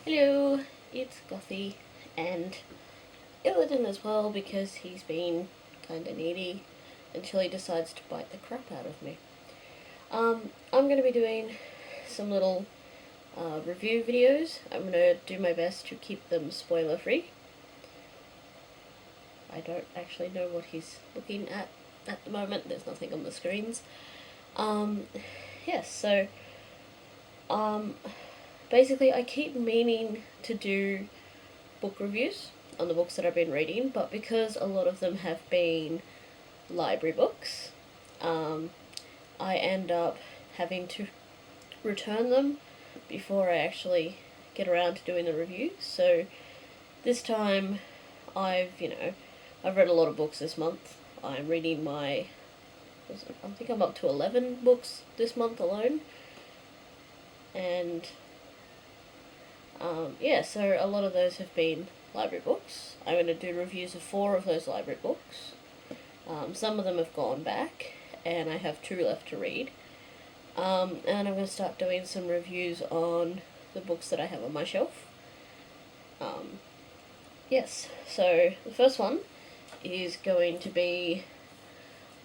Hello, it's Gothy and Illidan as well because he's been kinda needy until he decides to bite the crap out of me. I'm going to be doing some little review videos. I'm going to do my best to keep them spoiler free. I don't actually know what he's looking at the moment, there's nothing on the screens. Yes, so basically I keep meaning to do book reviews on the books that I've been reading, but because a lot of them have been library books, I end up having to return them before I actually get around to doing the reviews. So this time I've read a lot of books this month. I'm reading I think I'm up to 11 books this month alone. And so a lot of those have been library books. I'm going to do reviews of 4 of those library books. Some of them have gone back, and I have 2 left to read. And I'm going to start doing some reviews on the books that I have on my shelf. Yes, so the first one is going to be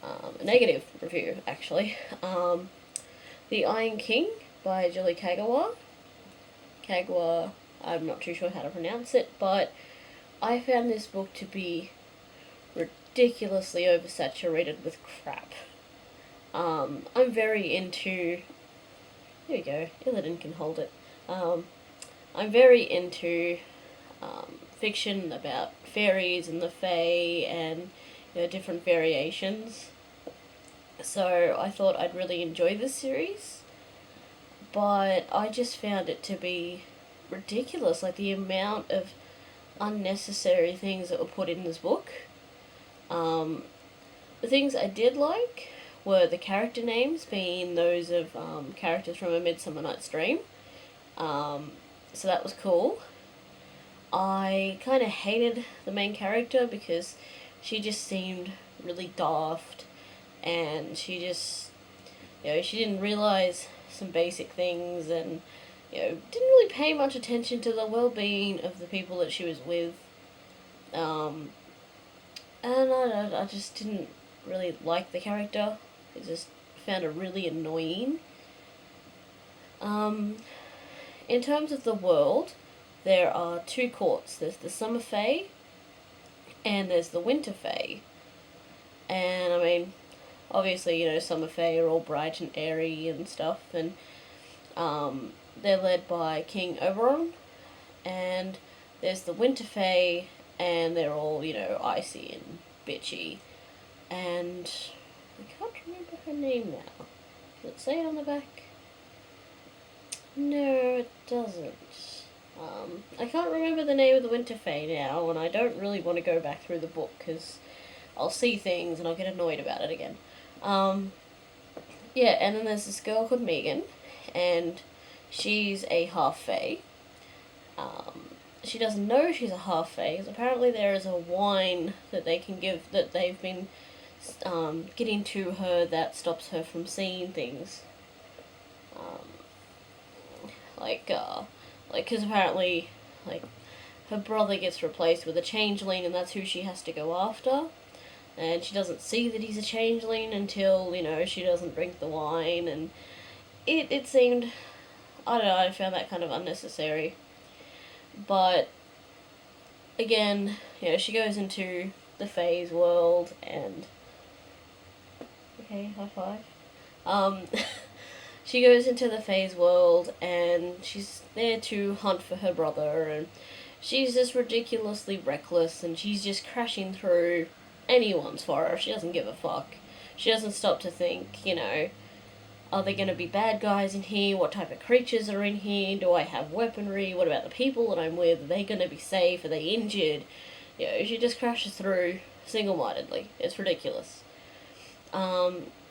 a negative review, actually. The Iron King by Julie Kagawa. I'm not too sure how to pronounce it, but I found this book to be ridiculously oversaturated with crap. I'm very into... There we go, Illidan can hold it. I'm very into fiction about fairies and the fae and different variations. So I thought I'd really enjoy this series, but I just found it to be ridiculous, like the amount of unnecessary things that were put in this book. The things I did like were the character names being those of characters from A Midsummer Night's Dream. So that was cool. I kind of hated the main character because she just seemed really daft, and she just, she didn't realize some basic things, and didn't really pay much attention to the well-being of the people that she was with. And I just didn't really like the character. I just found her really annoying. In terms of the world, there are 2 courts. There's the Summer Fae, and there's the Winter Fae. And I mean, obviously, Summer Fae are all bright and airy and stuff, and they're led by King Oberon. And there's the Winter Fae, and they're all, icy and bitchy. And I can't remember her name now. Does it say it on the back? No, it doesn't. I can't remember the name of the Winter Fae now, and I don't really want to go back through the book, because I'll see things and I'll get annoyed about it again. And then there's this girl called Megan, and she's a half Fae. She doesn't know she's a half Fae, because apparently there is a wine that they can give, that they've been getting to her, that stops her from seeing things. Because apparently, her brother gets replaced with a changeling, and that's who she has to go after. And she doesn't see that he's a changeling until, she doesn't drink the wine, and it seemed, I don't know, I found that kind of unnecessary. But, again, she goes into the Fae's world, and... Okay, high five. She goes into the Fae's world, and she's there to hunt for her brother, and she's just ridiculously reckless, and she's just crashing through anyone's forest. She doesn't give a fuck. She doesn't stop to think, are there going to be bad guys in here? What type of creatures are in here? Do I have weaponry? What about the people that I'm with? Are they going to be safe? Are they injured? She just crashes through single-mindedly. It's ridiculous.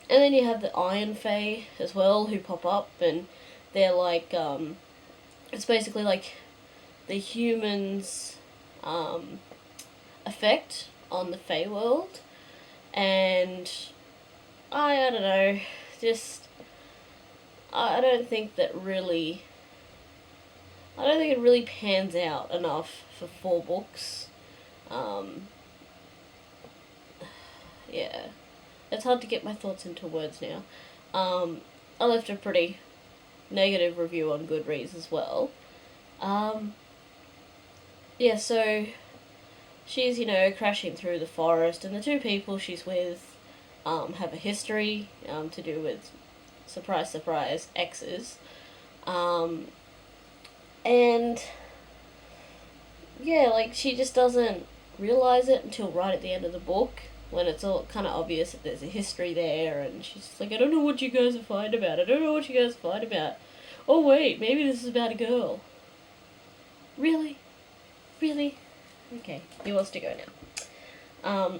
And then you have the Iron Fae as well, who pop up, and they're like, it's basically like the humans' effect on the Fae world, and I don't know, just, I don't think that really I don't think it really pans out enough for 4 books. Yeah, it's hard to get my thoughts into words now. I left a pretty negative review on Goodreads as well. Yeah, so she's, crashing through the forest, and the 2 people she's with have a history to do with, surprise, surprise, exes. And yeah, like, she just doesn't realize it until right at the end of the book, when it's all kind of obvious that there's a history there, and she's like, I don't know what you guys are fighting about. I don't know what you guys are fighting about. Oh wait, maybe this is about a girl. Really? Really? Okay, he wants to go now.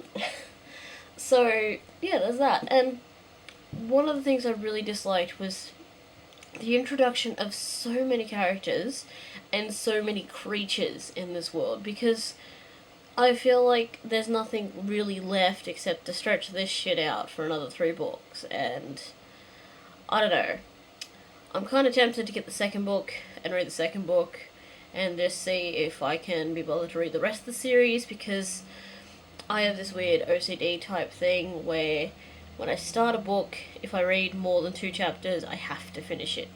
So, yeah, there's that. And one of the things I really disliked was the introduction of so many characters and so many creatures in this world, because I feel like there's nothing really left except to stretch this shit out for another 3 books, and I don't know. I'm kind of tempted to get the second book and read the second book and just see if I can be bothered to read the rest of the series, because I have this weird OCD type thing where when I start a book, if I read more than 2 chapters, I have to finish it.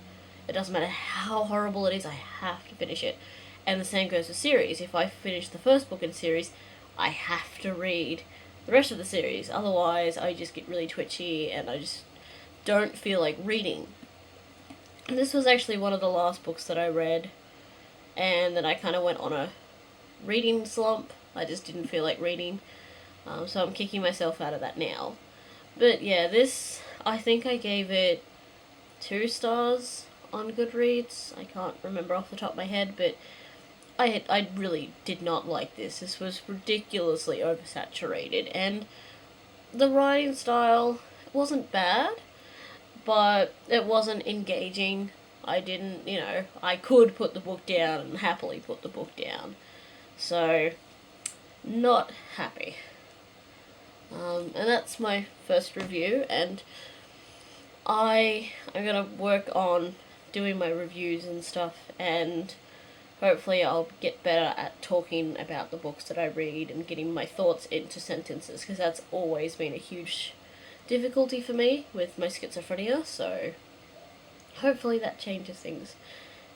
It doesn't matter how horrible it is, I have to finish it. And the same goes for series. If I finish the first book in the series, I have to read the rest of the series. Otherwise, I just get really twitchy and I just don't feel like reading. And this was actually one of the last books that I read, and then I kind of went on a reading slump. I just didn't feel like reading. So I'm kicking myself out of that now. But yeah, this, I think I gave it 2 stars on Goodreads. I can't remember off the top of my head, but I really did not like this. This was ridiculously oversaturated, and the writing style wasn't bad, but it wasn't engaging. I didn't, I could put the book down and happily put the book down. So, not happy. And that's my first review, and I'm gonna work on doing my reviews and stuff, and hopefully I'll get better at talking about the books that I read and getting my thoughts into sentences, because that's always been a huge difficulty for me with my schizophrenia, so hopefully that changes things.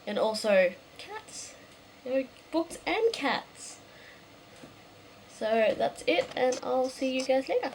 And also, cats. Books and cats. So that's it, and I'll see you guys later.